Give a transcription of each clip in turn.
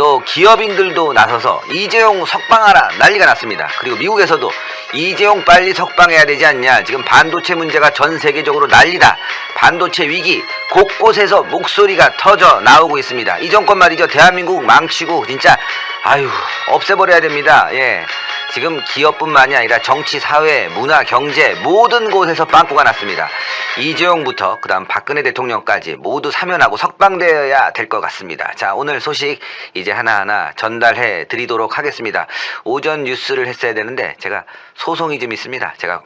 또 기업인들도 나서서 이재용 석방하라 난리가 났습니다. 그리고 미국에서도 이재용 빨리 석방해야 되지 않냐. 지금 반도체 문제가 전 세계적으로 난리다. 반도체 위기 곳곳에서 목소리가 터져 나오고 있습니다. 이 정권 말이죠. 대한민국 망치고 진짜 없애버려야 됩니다. 예. 지금 기업뿐만이 아니라 정치, 사회, 문화, 경제 모든 곳에서 빵꾸가 났습니다. 이재용부터 그다음 박근혜 대통령까지 모두 사면하고 석방되어야 될 것 같습니다. 자, 오늘 소식 이제 하나하나 전달해 드리도록 하겠습니다. 오전 뉴스를 했어야 되는데 제가 소송이 좀 있습니다. 제가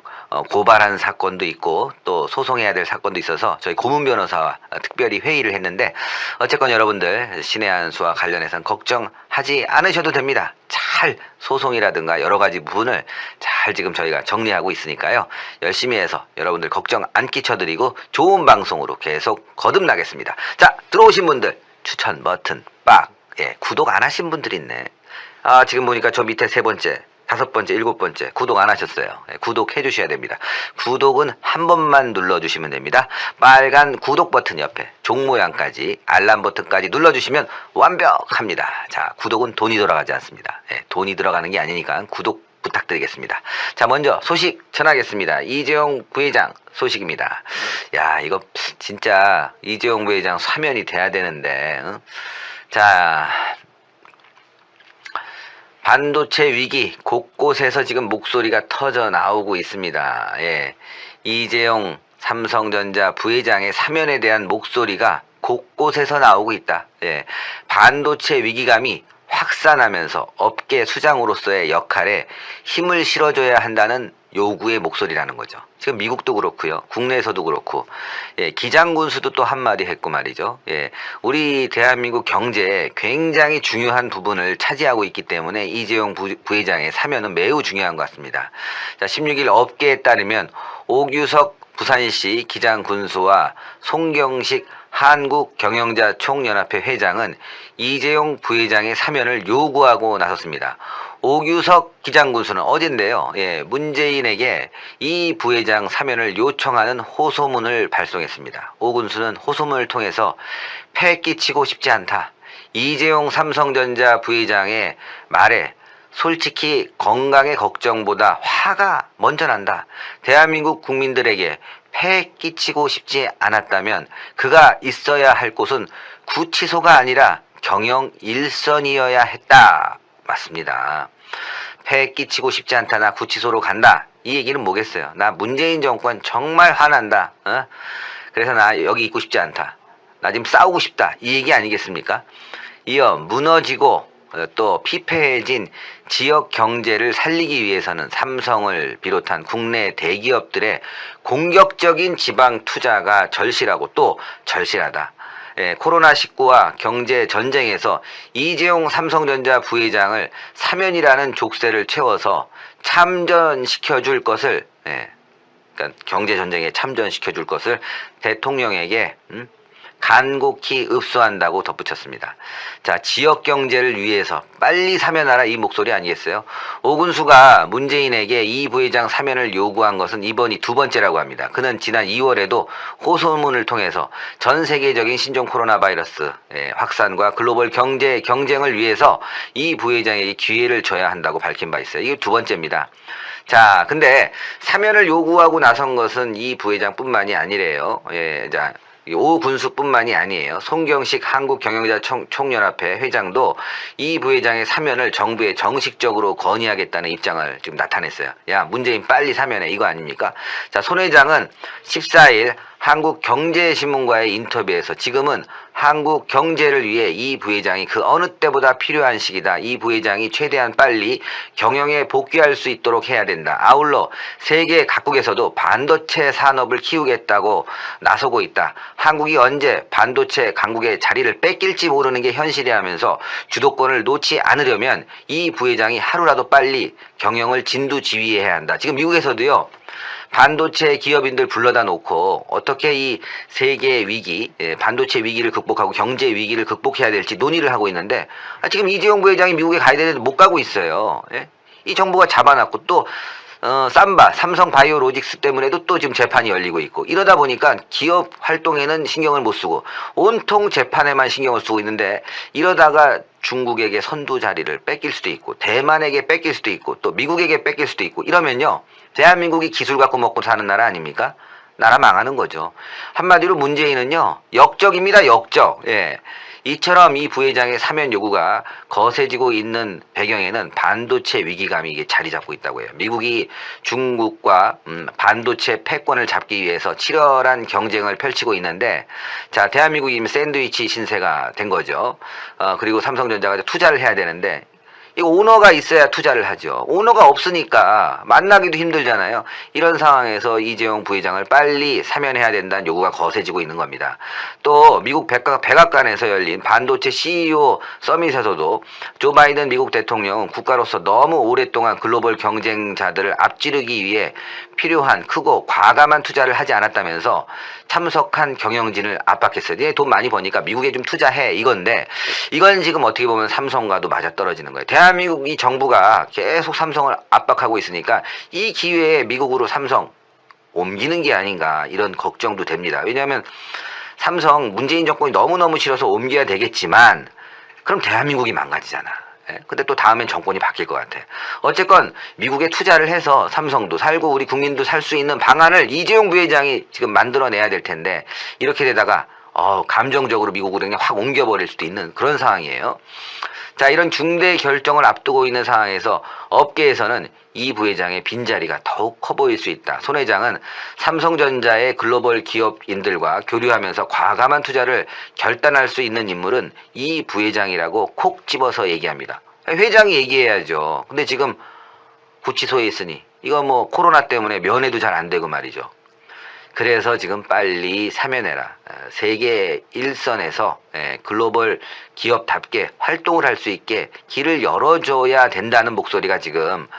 고발한 사건도 있고 또 소송해야 될 사건도 있어서 저희 고문 변호사와 특별히 회의를 했는데 어쨌건 여러분들 신의 한 수와 관련해서는 걱정하지 않으셔도 됩니다. 잘 소송이라든가 여러 가지 부분을 잘 지금 저희가 정리하고 있으니까요. 열심히 해서 여러분들 걱정 안 끼쳐드리고 좋은 방송으로 계속 거듭나겠습니다. 자, 들어오신 분들 추천 버튼 빡. 예, 구독 안 하신 분들 있네. 지금 보니까 저 밑에 3번째 5번째, 7번째 구독 안 하셨어요. 네, 구독해 주셔야 됩니다. 구독은 한 번만 눌러주시면 됩니다. 빨간 구독 버튼 옆에 종 모양까지 알람 버튼까지 눌러주시면 완벽합니다. 자, 구독은 돈이 돌아가지 않습니다. 네, 돈이 들어가는 게 아니니까 구독 부탁드리겠습니다. 자, 먼저 소식 전하겠습니다. 이재용 부회장 소식입니다. 야, 이거 진짜 이재용 부회장 사면이 돼야 되는데 자, 반도체 위기 곳곳에서 지금 목소리가 터져 나오고 있습니다. 예. 이재용 삼성전자 부회장의 사면에 대한 목소리가 곳곳에서 나오고 있다. 예. 반도체 위기감이 확산하면서 업계 수장으로서의 역할에 힘을 실어줘야 한다는 요구의 목소리라는 거죠. 지금 미국도 그렇고요. 국내에서도 그렇고, 예, 기장군수도 또 한마디 했고 말이죠. 예, 우리 대한민국 경제에 굉장히 중요한 부분을 차지하고 있기 때문에 이재용 부회장의 사면은 매우 중요한 것 같습니다. 자, 16일 업계에 따르면 오규석 부산시 기장군수와 송경식 한국경영자총연합회 회장은 이재용 부회장의 사면을 요구하고 나섰습니다. 오규석 기장군수는 어젠데요. 예, 문재인에게 이 부회장 사면을 요청하는 호소문을 발송했습니다. 오 군수는 호소문을 통해서 패 끼치고 싶지 않다. 이재용 삼성전자 부회장의 말에 솔직히 건강의 걱정보다 화가 먼저 난다. 대한민국 국민들에게 패 끼치고 싶지 않았다면 그가 있어야 할 곳은 구치소가 아니라 경영 일선이어야 했다. 맞습니다. 패 끼치고 싶지 않다. 나 구치소로 간다. 이 얘기는 뭐겠어요. 나 문재인 정권 정말 화난다. 그래서 나 여기 있고 싶지 않다. 나 지금 싸우고 싶다. 이 얘기 아니겠습니까? 이어 무너지고 또 피폐해진 지역 경제를 살리기 위해서는 삼성을 비롯한 국내 대기업들의 공격적인 지방 투자가 절실하고 또 절실하다. 예, 코로나19와 경제 전쟁에서 이재용 삼성전자 부회장을 사면이라는 족쇄를 채워서 참전시켜 줄 것을, 그러니까 경제 전쟁에 참전시켜 줄 것을 대통령에게 간곡히 읍소한다고 덧붙였습니다. 자, 지역 경제를 위해서 빨리 사면하라 이 목소리 아니겠어요? 오군수가 문재인에게 이 부회장 사면을 요구한 것은 이번이 2번째라고 합니다. 그는 지난 2월에도 호소문을 통해서 전 세계적인 신종 코로나 바이러스 확산과 글로벌 경제 경쟁을 위해서 이 부회장에게 기회를 줘야 한다고 밝힌 바 있어요. 이게 2번째입니다. 자, 근데 사면을 요구하고 나선 것은 이 부회장뿐만이 아니래요. 예, 자. 오 군수뿐만이 아니에요. 송경식 한국경영자총연합회 회장도 이 부회장의 사면을 정부에 정식적으로 건의하겠다는 입장을 지금 나타냈어요. 야, 문재인 빨리 사면해. 이거 아닙니까? 자, 손 회장은 14일 한국경제신문과의 인터뷰에서 지금은 한국 경제를 위해 이 부회장이 그 어느 때보다 필요한 시기다. 이 부회장이 최대한 빨리 경영에 복귀할 수 있도록 해야 된다. 아울러 세계 각국에서도 반도체 산업을 키우겠다고 나서고 있다. 한국이 언제 반도체 강국의 자리를 뺏길지 모르는 게 현실이라면서 주도권을 놓지 않으려면 이 부회장이 하루라도 빨리 경영을 진두지휘해야 한다. 지금 미국에서도요. 반도체 기업인들 불러다 놓고 어떻게 이 세계 위기, 반도체 위기를 극복하고 경제 위기를 극복해야 될지 논의를 하고 있는데 지금 이재용 부회장이 미국에 가야 되는데 못 가고 있어요. 이 정부가 잡아놨고 또 삼바, 삼성 바이오로직스 때문에도 또 지금 재판이 열리고 있고, 이러다 보니까 기업 활동에는 신경을 못 쓰고 온통 재판에만 신경을 쓰고 있는데, 이러다가 중국에게 선두 자리를 뺏길 수도 있고, 대만에게 뺏길 수도 있고, 또 미국에게 뺏길 수도 있고, 이러면요, 대한민국이 기술 갖고 먹고 사는 나라 아닙니까? 나라 망하는 거죠. 한마디로 문재인은요, 역적입니다, 역적. 예. 이처럼 이 부회장의 사면 요구가 거세지고 있는 배경에는 반도체 위기감이 이게 자리 잡고 있다고 해요. 미국이 중국과 반도체 패권을 잡기 위해서 치열한 경쟁을 펼치고 있는데, 자, 대한민국이 이미 샌드위치 신세가 된 거죠. 그리고 삼성전자가 투자를 해야 되는데, 이 오너가 있어야 투자를 하죠. 오너가 없으니까 만나기도 힘들잖아요. 이런 상황에서 이재용 부회장을 빨리 사면해야 된다는 요구가 거세지고 있는 겁니다. 또 미국 백악관에서 열린 반도체 CEO 서밋에서도 조 바이든 미국 대통령은 국가로서 너무 오랫동안 글로벌 경쟁자들을 앞지르기 위해 필요한 크고 과감한 투자를 하지 않았다면서 참석한 경영진을 압박했어요. 얘 돈 많이 버니까 미국에 좀 투자해, 이건데, 이건 지금 어떻게 보면 삼성과도 맞아떨어지는 거예요. 대한민국 이 정부가 계속 삼성을 압박하고 있으니까 이 기회에 미국으로 삼성 옮기는 게 아닌가, 이런 걱정도 됩니다. 왜냐하면 삼성 문재인 정권이 너무너무 싫어서 옮겨야 되겠지만, 그럼 대한민국이 망가지잖아. 예? 근데 또 다음엔 정권이 바뀔 것 같아. 어쨌건 미국에 투자를 해서 삼성도 살고 우리 국민도 살 수 있는 방안을 이재용 부회장이 지금 만들어내야 될 텐데, 이렇게 되다가 감정적으로 미국으로 그냥 확 옮겨버릴 수도 있는 그런 상황이에요. 자, 이런 중대 결정을 앞두고 있는 상황에서 업계에서는 이 부회장의 빈자리가 더욱 커 보일 수 있다. 손 회장은 삼성전자의 글로벌 기업인들과 교류하면서 과감한 투자를 결단할 수 있는 인물은 이 부회장이라고 콕 집어서 얘기합니다. 회장이 얘기해야죠. 근데 지금 구치소에 있으니 이거 뭐 코로나 때문에 면회도 잘 안 되고 말이죠. 그래서 지금 빨리 사면해라. 세계 일선에서 글로벌 기업답게 활동을 할 수 있게 길을 열어줘야 된다는 목소리가 지금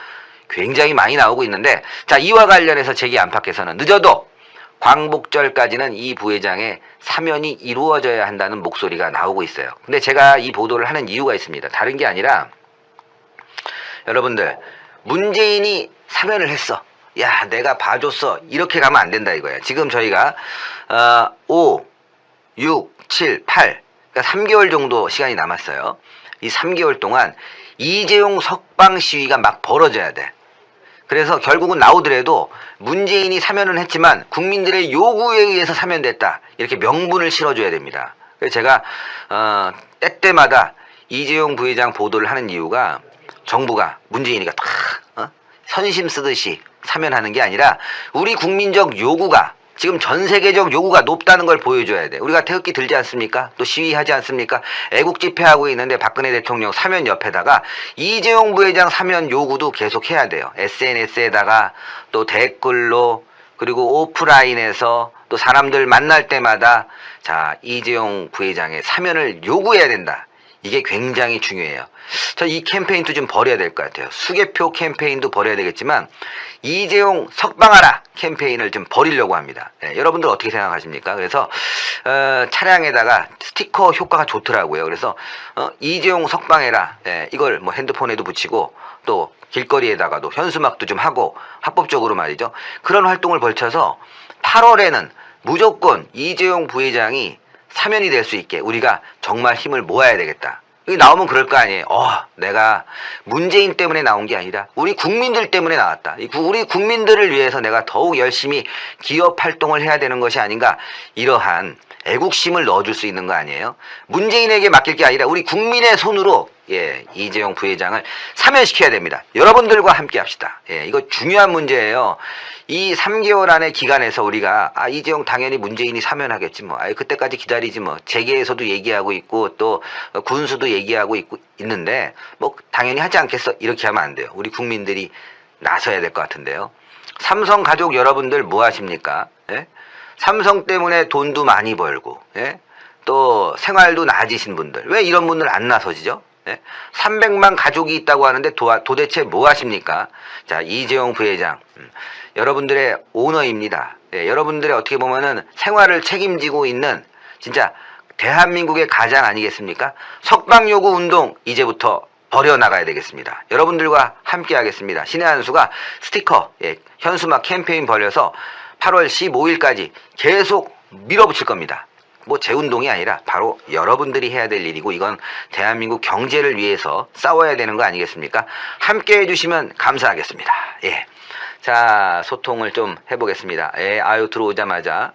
굉장히 많이 나오고 있는데, 자, 이와 관련해서 재계 안팎에서는 늦어도 광복절까지는 이 부회장의 사면이 이루어져야 한다는 목소리가 나오고 있어요. 근데 제가 이 보도를 하는 이유가 있습니다. 다른 게 아니라, 여러분들, 문재인이 사면을 했어. 야, 내가 봐줬어. 이렇게 가면 안 된다 이거야. 지금 저희가 5, 6, 7, 8, 그러니까 3개월 정도 시간이 남았어요. 이 3개월 동안 이재용 석방 시위가 막 벌어져야 돼. 그래서 결국은 나오더라도 문재인이 사면은 했지만 국민들의 요구에 의해서 사면됐다, 이렇게 명분을 실어줘야 됩니다. 그래서 제가 때때마다 이재용 부회장 보도를 하는 이유가, 정부가 문재인이가 탁 선심 쓰듯이 사면하는 게 아니라 우리 국민적 요구가, 지금 전 세계적 요구가 높다는 걸 보여줘야 돼. 우리가 태극기 들지 않습니까? 또 시위하지 않습니까? 애국 집회하고 있는데 박근혜 대통령 사면 옆에다가 이재용 부회장 사면 요구도 계속 해야 돼요. SNS에다가 또 댓글로, 그리고 오프라인에서 또 사람들 만날 때마다, 자, 이재용 부회장의 사면을 요구해야 된다. 이게 굉장히 중요해요. 저 이 캠페인도 좀 벌여야 될 것 같아요. 수개표 캠페인도 벌여야 되겠지만 이재용 석방하라 캠페인을 좀 벌이려고 합니다. 여러분들 어떻게 생각하십니까? 그래서 차량에다가 스티커 효과가 좋더라고요. 그래서 이재용 석방해라, 이걸 뭐 핸드폰에도 붙이고 또 길거리에다가도 현수막도 좀 하고 합법적으로 말이죠. 그런 활동을 벌쳐서 8월에는 무조건 이재용 부회장이 사면이 될 수 있게 우리가 정말 힘을 모아야 되겠다. 여기 나오면 그럴 거 아니에요. 내가 문재인 때문에 나온 게 아니라 우리 국민들 때문에 나왔다. 우리 국민들을 위해서 내가 더욱 열심히 기업 활동을 해야 되는 것이 아닌가. 이러한 애국심을 넣어줄 수 있는 거 아니에요. 문재인에게 맡길 게 아니라 우리 국민의 손으로 이재용 부회장을 사면시켜야 됩니다. 여러분들과 함께 합시다. 이거 중요한 문제예요. 이 3개월 안의 기간에서 우리가 이재용 당연히 문재인이 사면하겠지 뭐. 그때까지 기다리지 뭐. 재계에서도 얘기하고 있고 또 군수도 얘기하고 있는데 뭐 당연히 하지 않겠어. 이렇게 하면 안 돼요. 우리 국민들이 나서야 될 것 같은데요. 삼성 가족 여러분들 뭐 하십니까? 삼성 때문에 돈도 많이 벌고 또 생활도 나아지신 분들, 왜 이런 분들 안 나서지죠? 300만 가족이 있다고 하는데 도대체 뭐 하십니까? 자, 이재용 부회장, 여러분들의 오너입니다. 여러분들의 어떻게 보면은 생활을 책임지고 있는 진짜 대한민국의 가장 아니겠습니까? 석방 요구 운동 이제부터 버려나가야 되겠습니다. 여러분들과 함께 하겠습니다. 신의 한 수가 스티커, 현수막 캠페인 벌여서 8월 15일까지 계속 밀어붙일 겁니다. 뭐 제 운동이 아니라 바로 여러분들이 해야 될 일이고, 이건 대한민국 경제를 위해서 싸워야 되는 거 아니겠습니까? 함께 해주시면 감사하겠습니다. 예. 자, 소통을 좀 해보겠습니다. 아유, 들어오자마자,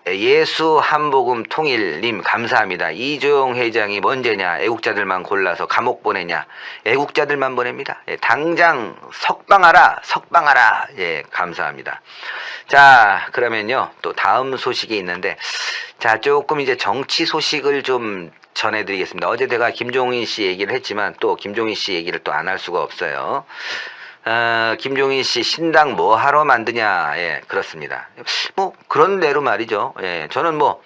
예수 한복음 통일님 감사합니다. 이조용 회장이 뭔죄냐, 애국자들만 골라서 감옥 보내냐. 애국자들만 보냅니다. 당장 석방하라, 석방하라. 감사합니다. 자, 그러면요, 또 다음 소식이 있는데, 자, 조금 이제 정치 소식을 좀 전해드리겠습니다. 어제 내가 김종인 씨 얘기를 했지만 또 김종인 씨 얘기를 또 안 할 수가 없어요. 김종인 씨 신당 뭐 하러 만드냐. 그렇습니다. 뭐 그런 대로 말이죠. 저는 뭐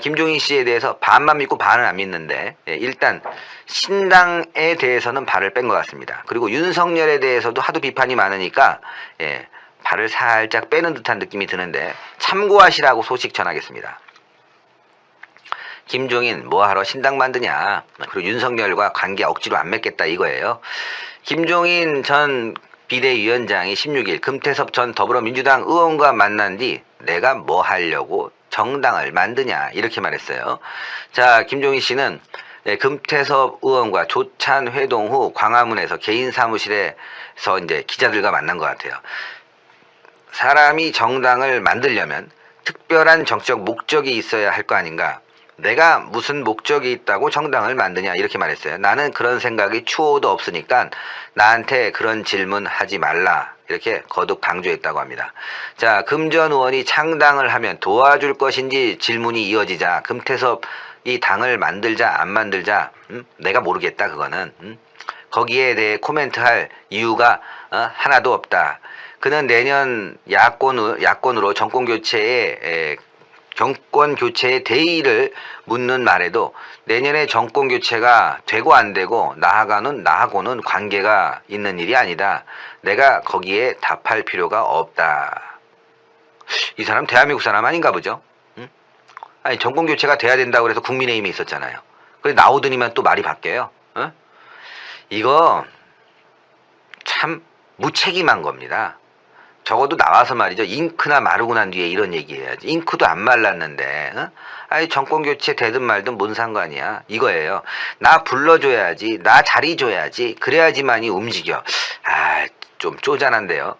김종인 씨에 대해서 반만 믿고 반은 안 믿는데, 일단 신당에 대해서는 발을 뺀 것 같습니다. 그리고 윤석열에 대해서도 하도 비판이 많으니까 발을 살짝 빼는 듯한 느낌이 드는데, 참고하시라고 소식 전하겠습니다. 김종인 뭐하러 신당 만드냐, 그리고 윤석열과 관계 억지로 안 맺겠다 이거예요. 김종인 전 비대위원장이 16일 금태섭 전 더불어민주당 의원과 만난 뒤 내가 뭐 하려고 정당을 만드냐 이렇게 말했어요. 자, 김종인 씨는 금태섭 의원과 조찬 회동 후 광화문에서 개인 사무실에서 이제 기자들과 만난 것 같아요. 사람이 정당을 만들려면 특별한 정치적 목적이 있어야 할 거 아닌가. 내가 무슨 목적이 있다고 정당을 만드냐 이렇게 말했어요. 나는 그런 생각이 추호도 없으니까 나한테 그런 질문 하지 말라 이렇게 거듭 강조했다고 합니다. 자, 금 전 의원이 창당을 하면 도와줄 것인지 질문이 이어지자 금태섭 이 당을 만들자 안 만들자 내가 모르겠다 그거는 거기에 대해 코멘트할 이유가 하나도 없다. 그는 내년 야권으로 정권 교체의 대의를 묻는 말에도 내년에 정권 교체가 되고 안 되고 나하고는 관계가 있는 일이 아니다. 내가 거기에 답할 필요가 없다. 이 사람 대한민국 사람 아닌가 보죠? 응? 아니, 정권 교체가 돼야 된다고 그래서 국민의힘에 있었잖아요. 그래 나오더니만 또 말이 바뀌어요. 응? 이거 참 무책임한 겁니다. 적어도 나와서 말이죠. 잉크나 마르고 난 뒤에 이런 얘기 해야지. 잉크도 안 말랐는데, 아니, 정권 교체 되든 말든 뭔 상관이야. 이거예요. 나 불러줘야지. 나 자리 줘야지. 그래야지만이 움직여. 좀 쪼잔한데요.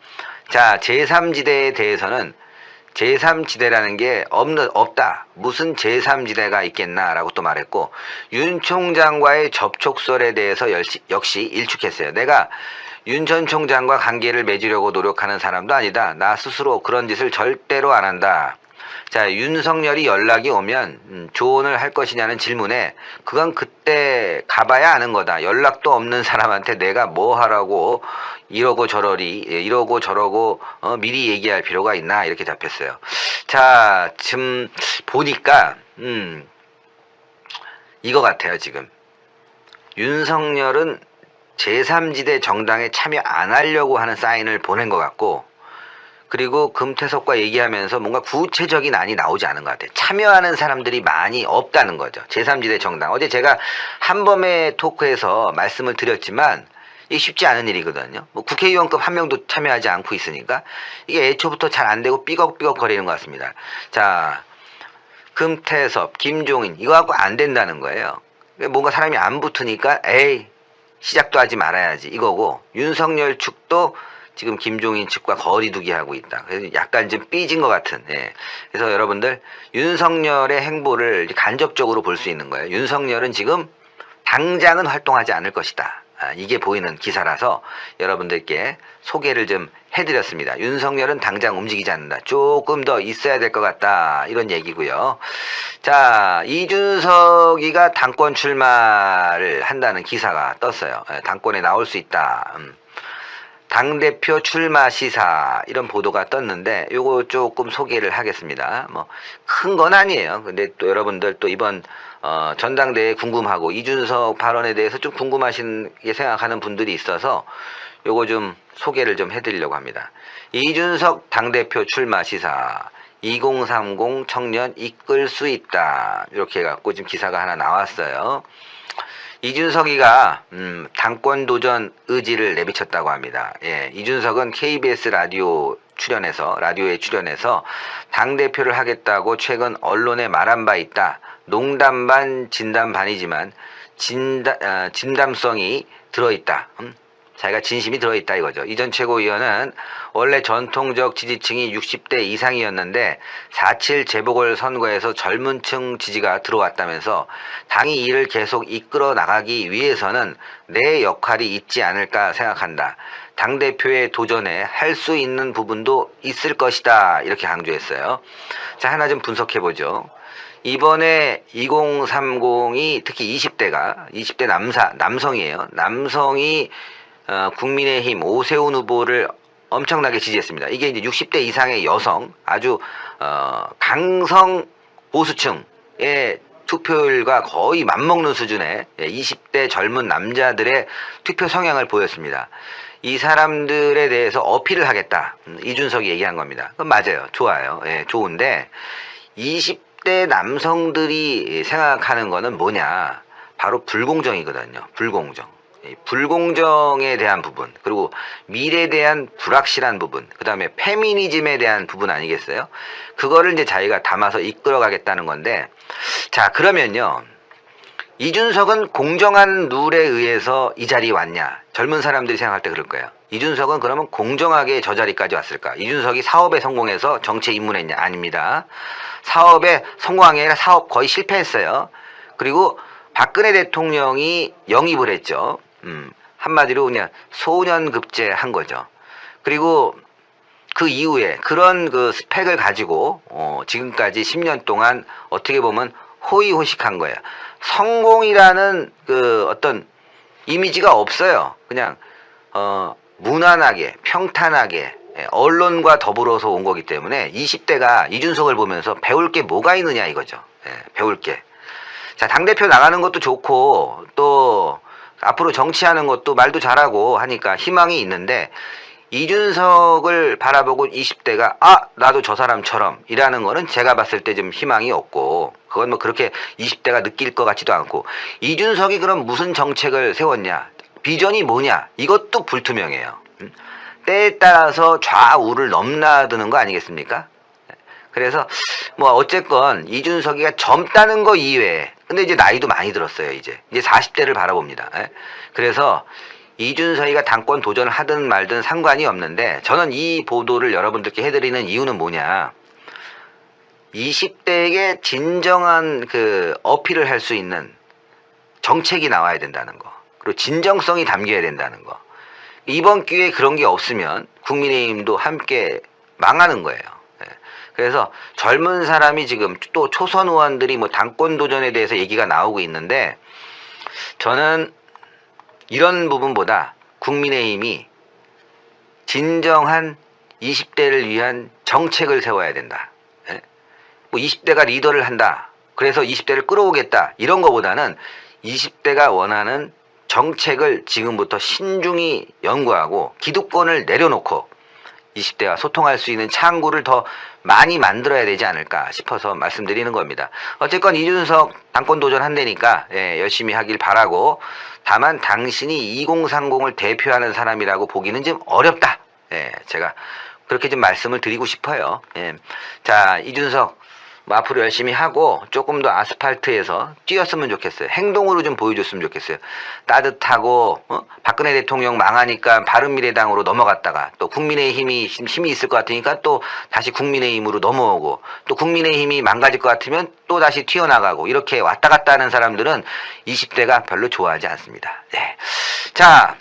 자, 제3지대에 대해서는 제3지대라는 게 없다. 무슨 제3지대가 있겠나라고 또 말했고, 윤 총장과의 접촉설에 대해서 역시 일축했어요. 내가 윤 전 총장과 관계를 맺으려고 노력하는 사람도 아니다. 나 스스로 그런 짓을 절대로 안 한다. 자, 윤석열이 연락이 오면 조언을 할 것이냐는 질문에 그건 그때 가봐야 아는 거다. 연락도 없는 사람한테 내가 뭐 하라고 이러고 저러고 미리 얘기할 필요가 있나 이렇게 답했어요. 자, 지금 보니까 이거 같아요. 지금 윤석열은 제3지대 정당에 참여 안 하려고 하는 사인을 보낸 것 같고, 그리고 금태섭과 얘기하면서 뭔가 구체적인 안이 나오지 않은 것 같아요. 참여하는 사람들이 많이 없다는 거죠. 제3지대 정당. 어제 제가 한밤의 토크에서 말씀을 드렸지만 이게 쉽지 않은 일이거든요. 뭐 국회의원급 한 명도 참여하지 않고 있으니까 이게 애초부터 잘 안 되고 삐걱삐걱 거리는 것 같습니다. 자, 금태섭, 김종인 이거 갖고 안 된다는 거예요. 뭔가 사람이 안 붙으니까 시작도 하지 말아야지 이거고, 윤석열 측도 지금 김종인 측과 거리두기 하고 있다. 그래서 약간 좀 삐진 것 같은. 그래서 여러분들 윤석열의 행보를 간접적으로 볼 수 있는 거예요. 윤석열은 지금 당장은 활동하지 않을 것이다. 이게 보이는 기사라서 여러분들께 소개를 좀 해드렸습니다. 윤석열은 당장 움직이지 않는다. 조금 더 있어야 될 것 같다. 이런 얘기고요. 자, 이준석이가 당권 출마를 한다는 기사가 떴어요. 당권에 나올 수 있다. 당대표 출마 시사 이런 보도가 떴는데 요거 조금 소개를 하겠습니다. 뭐 큰 건 아니에요. 근데 또 여러분들 또 이번 전당대회 궁금하고 이준석 발언에 대해서 좀 궁금하시게 생각하는 분들이 있어서 요거 좀 소개를 좀 해드리려고 합니다. 이준석 당대표 출마 시사 2030 청년 이끌 수 있다. 이렇게 해갖고 지금 기사가 하나 나왔어요. 이준석이가 당권 도전 의지를 내비쳤다고 합니다. 예, 이준석은 KBS 라디오에 출연해서 당대표를 하겠다고 최근 언론에 말한 바 있다. 농담 반 진담 반이지만 진담성이 들어있다. 자기가 진심이 들어있다 이거죠. 이 전 최고위원은 원래 전통적 지지층이 60대 이상이었는데 4.7 재보궐선거에서 젊은 층 지지가 들어왔다면서 당이 이를 계속 이끌어 나가기 위해서는 내 역할이 있지 않을까 생각한다. 당대표에 도전해 할 수 있는 부분도 있을 것이다. 이렇게 강조했어요. 자, 하나 좀 분석해보죠. 이번에 2030이 특히 20대 남성이에요. 남성이 국민의힘 오세훈 후보를 엄청나게 지지했습니다. 이게 이제 60대 이상의 여성, 아주 강성 보수층의 투표율과 거의 맞먹는 수준의 20대 젊은 남자들의 투표 성향을 보였습니다. 이 사람들에 대해서 어필을 하겠다. 이준석이 얘기한 겁니다. 그건 맞아요. 좋아요. 예, 좋은데 20대 남성들이 생각하는 거는 뭐냐? 바로 불공정이거든요. 불공정에 대한 부분, 그리고 미래에 대한 불확실한 부분, 그 다음에 페미니즘에 대한 부분 아니겠어요? 그거를 이제 자기가 담아서 이끌어 가겠다는 건데, 자, 그러면요. 이준석은 공정한 룰에 의해서 이 자리에 왔냐? 젊은 사람들이 생각할 때 그럴 거예요. 이준석은 그러면 공정하게 저 자리까지 왔을까? 이준석이 사업에 성공해서 정치에 입문했냐? 아닙니다. 사업에 성공한 게 아니라 사업 거의 실패했어요. 그리고 박근혜 대통령이 영입을 했죠. 한마디로 그냥 소년급제 한 거죠. 그리고 그 이후에 그런 그 스펙을 가지고 지금까지 10년 동안 어떻게 보면 호의호식한 거예요. 성공이라는 그 어떤 이미지가 없어요. 그냥 무난하게 평탄하게 언론과 더불어서 온 거기 때문에 20대가 이준석을 보면서 배울 게 뭐가 있느냐 이거죠. 배울 게. 자, 당대표 나가는 것도 좋고 또 앞으로 정치하는 것도 말도 잘하고 하니까 희망이 있는데 이준석을 바라보고 20대가 나도 저 사람처럼 이라는 거는 제가 봤을 때 좀 희망이 없고, 그건 뭐 그렇게 20대가 느낄 것 같지도 않고, 이준석이 그럼 무슨 정책을 세웠냐, 비전이 뭐냐, 이것도 불투명해요. 때에 따라서 좌우를 넘나드는 거 아니겠습니까? 그래서 뭐 어쨌건 이준석이가 젊다는 거 이외에, 근데 이제 나이도 많이 들었어요. 이제 40대를 바라봅니다. 그래서 이준석이가 당권 도전을 하든 말든 상관이 없는데, 저는 이 보도를 여러분들께 해드리는 이유는 뭐냐, 20대에게 진정한 그 어필을 할 수 있는 정책이 나와야 된다는 거, 그리고 진정성이 담겨야 된다는 거. 이번 기회에 그런 게 없으면 국민의힘도 함께 망하는 거예요. 그래서 젊은 사람이 지금 또 초선 의원들이 뭐 당권 도전에 대해서 얘기가 나오고 있는데, 저는 이런 부분보다 국민의힘이 진정한 20대를 위한 정책을 세워야 된다. 뭐 20대가 리더를 한다, 그래서 20대를 끌어오겠다, 이런 거보다는 20대가 원하는 정책을 지금부터 신중히 연구하고 기득권을 내려놓고 20대와 소통할 수 있는 창구를 더 많이 만들어야 되지 않을까 싶어서 말씀드리는 겁니다. 어쨌건 이준석 당권 도전한다니까 열심히 하길 바라고, 다만 당신이 2030을 대표하는 사람이라고 보기는 좀 어렵다. 제가 그렇게 좀 말씀을 드리고 싶어요. 자, 이준석 뭐 앞으로 열심히 하고 조금 더 아스팔트에서 뛰었으면 좋겠어요. 행동으로 좀 보여줬으면 좋겠어요. 따뜻하고 박근혜 대통령 망하니까 바른미래당으로 넘어갔다가 또 국민의힘이 힘이 있을 것 같으니까 또 다시 국민의힘으로 넘어오고, 또 국민의힘이 망가질 것 같으면 또 다시 튀어나가고, 이렇게 왔다 갔다 하는 사람들은 20대가 별로 좋아하지 않습니다. 자,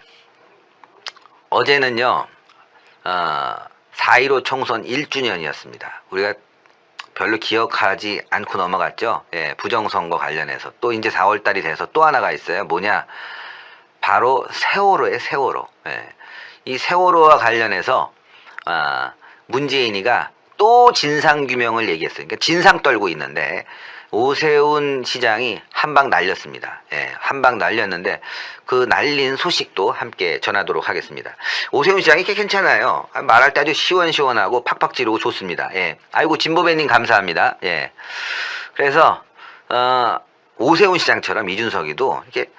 어제는요 4.15 총선 1주년이었습니다. 우리가 별로 기억하지 않고 넘어갔죠. 부정선거 관련해서. 또 이제 4월달이 돼서 또 하나가 있어요. 뭐냐, 바로 세월호의 세월호. 이 세월호와 관련해서 문재인이가 또 진상규명을 얘기했어요. 그러니까 진상 떨고 있는데, 오세훈 시장이 한 방 날렸습니다. 한 방 날렸는데 그 날린 소식도 함께 전하도록 하겠습니다. 오세훈 시장이 괜찮아요. 말할 때 아주 시원시원하고 팍팍 지르고 좋습니다. 아이고 진보배님 감사합니다. 그래서 오세훈 시장처럼 이준석이도 이렇게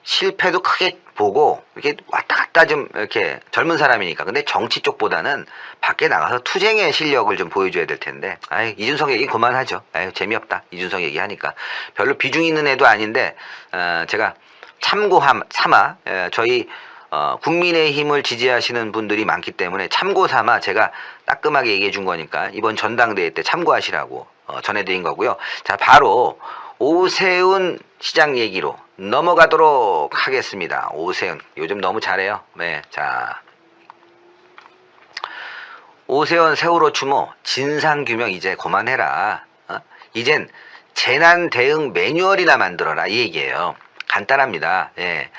실패도 크게 보고 이렇게 왔다 갔다 좀 이렇게 젊은 사람이니까. 근데 정치 쪽보다는 밖에 나가서 투쟁의 실력을 좀 보여줘야 될 텐데. 아유, 이준석 얘기 그만하죠. 아유, 재미없다. 이준석 얘기하니까. 별로 비중 있는 애도 아닌데 제가 참고 삼아 저희 국민의힘을 지지하시는 분들이 많기 때문에 참고 삼아 제가 따끔하게 얘기해 준 거니까 이번 전당대회 때 참고하시라고 전해드린 거고요. 자, 바로 오세훈 시장 얘기로 넘어가도록 하겠습니다. 오세훈 요즘 너무 잘해요. 네, 자, 오세훈 세월호 추모 진상규명 이제 그만해라. 이젠 재난 대응 매뉴얼이나 만들어라 이 얘기예요. 간단합니다. 예.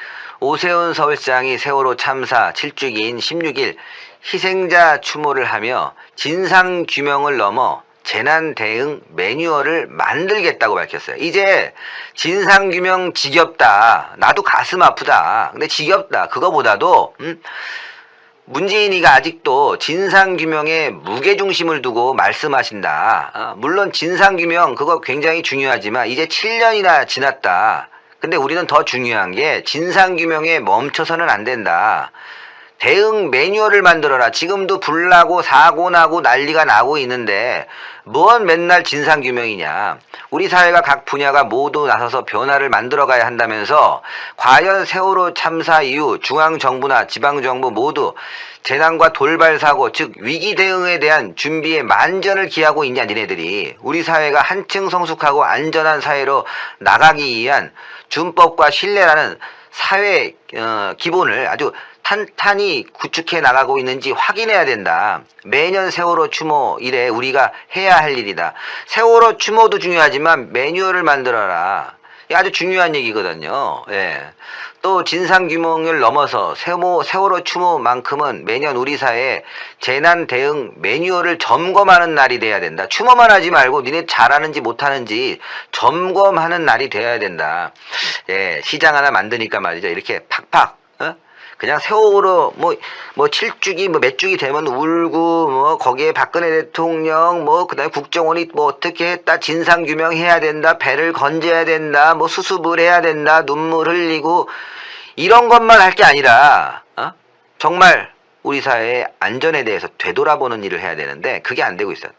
오세훈 서울시장이 세월호 참사 7주기인 16일 희생자 추모를 하며 진상규명을 넘어 재난 대응 매뉴얼을 만들겠다고 밝혔어요. 이제 진상규명 지겹다. 나도 가슴 아프다. 근데 지겹다. 그거보다도 문재인이가 아직도 진상규명에 무게중심을 두고 말씀하신다. 물론 진상규명 그거 굉장히 중요하지만 이제 7년이나 지났다. 근데 우리는 더 중요한 게 진상규명에 멈춰서는 안 된다. 대응 매뉴얼을 만들어라. 지금도 불나고 사고 나고 난리가 나고 있는데 뭔 맨날 진상규명이냐. 우리 사회가 각 분야가 모두 나서서 변화를 만들어가야 한다면서 과연 세월호 참사 이후 중앙정부나 지방정부 모두 재난과 돌발사고 즉 위기 대응에 대한 준비에 만전을 기하고 있냐 니네들이. 우리 사회가 한층 성숙하고 안전한 사회로 나가기 위한 준법과 신뢰라는 사회 기본을 아주 탄탄히 구축해 나가고 있는지 확인해야 된다. 매년 세월호 추모 이래 우리가 해야 할 일이다. 세월호 추모도 중요하지만 매뉴얼을 만들어라. 이게 아주 중요한 얘기거든요. 예. 또 진상규명을 넘어서 세월호 추모만큼은 매년 우리 사회에 재난 대응 매뉴얼을 점검하는 날이 돼야 된다. 추모만 하지 말고 니네 잘하는지 못하는지 점검하는 날이 돼야 된다. 예, 시장 하나 만드니까 말이죠. 이렇게 팍팍 그냥 세월호 뭐 7주기 몇 주기 되면 울고 거기에 박근혜 대통령 그다음에 국정원이 어떻게 했다 진상규명 해야 된다 배를 건져야 된다 수습을 해야 된다 눈물 흘리고 이런 것만 할 게 아니라 정말 우리 사회의 안전에 대해서 되돌아보는 일을 해야 되는데 그게 안 되고 있어요.